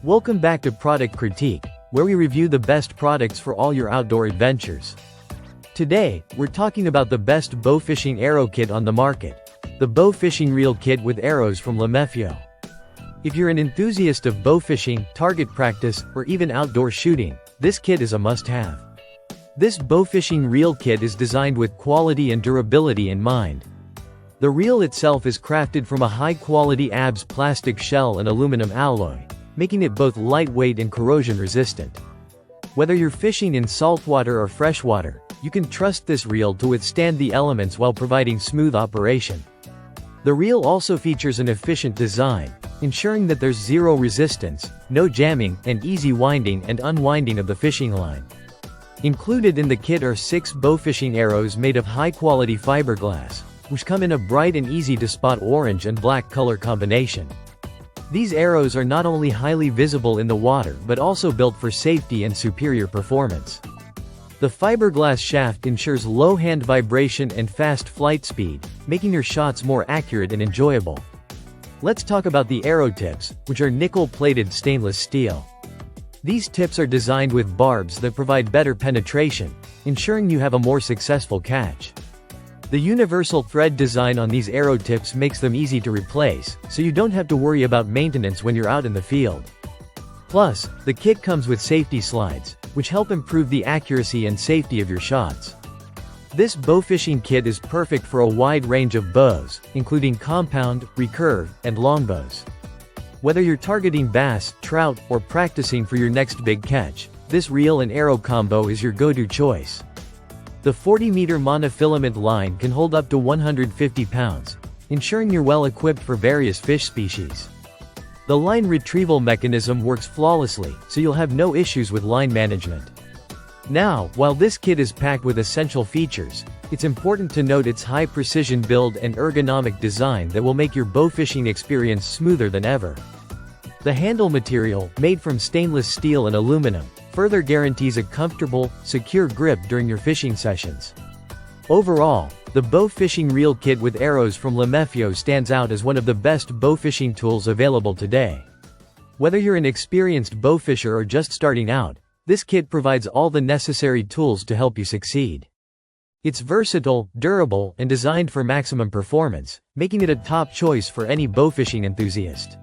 Welcome back to Product Critique, where we review the best products for all your outdoor adventures. Today, we're talking about the best bow fishing arrow kit on the market. The Bow Fishing Reel Kit with Arrows from Lamehfyo. If you're an enthusiast of bow fishing, target practice, or even outdoor shooting, this kit is a must-have. This bow fishing reel kit is designed with quality and durability in mind. The reel itself is crafted from a high-quality ABS plastic shell and aluminum alloy, making it both lightweight and corrosion-resistant. Whether you're fishing in saltwater or freshwater, you can trust this reel to withstand the elements while providing smooth operation. The reel also features an efficient design, ensuring that there's zero resistance, no jamming, and easy winding and unwinding of the fishing line. Included in the kit are 6 bow fishing arrows made of high-quality fiberglass, which come in a bright and easy-to-spot orange and black color combination. These arrows are not only highly visible in the water but also built for safety and superior performance. The fiberglass shaft ensures low hand vibration and fast flight speed, making your shots more accurate and enjoyable. Let's talk about the arrow tips, which are nickel-plated stainless steel. These tips are designed with barbs that provide better penetration, ensuring you have a more successful catch. The universal thread design on these arrow tips makes them easy to replace, so you don't have to worry about maintenance when you're out in the field. Plus, the kit comes with safety slides, which help improve the accuracy and safety of your shots. This bow fishing kit is perfect for a wide range of bows, including compound, recurve, and longbows. Whether you're targeting bass, trout, or practicing for your next big catch, this reel and arrow combo is your go-to choice. The 40-meter monofilament line can hold up to 150 pounds, ensuring you're well equipped for various fish species. The line retrieval mechanism works flawlessly, so you'll have no issues with line management. Now, while this kit is packed with essential features, it's important to note its high-precision build and ergonomic design that will make your bow fishing experience smoother than ever. The handle material, made from stainless steel and aluminum, further guarantees a comfortable, secure grip during your fishing sessions. Overall, the Bow Fishing Reel Kit with Arrows from Lamehfyo stands out as one of the best bow fishing tools available today. Whether you're an experienced bow fisher or just starting out, this kit provides all the necessary tools to help you succeed. It's versatile, durable, and designed for maximum performance, making it a top choice for any bow fishing enthusiast.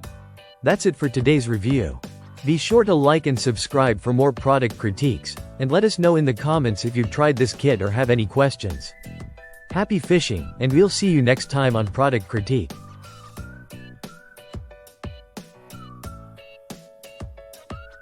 That's it for today's review. Be sure to like and subscribe for more product critiques, and let us know in the comments if you've tried this kit or have any questions. Happy fishing, and we'll see you next time on Product Critique.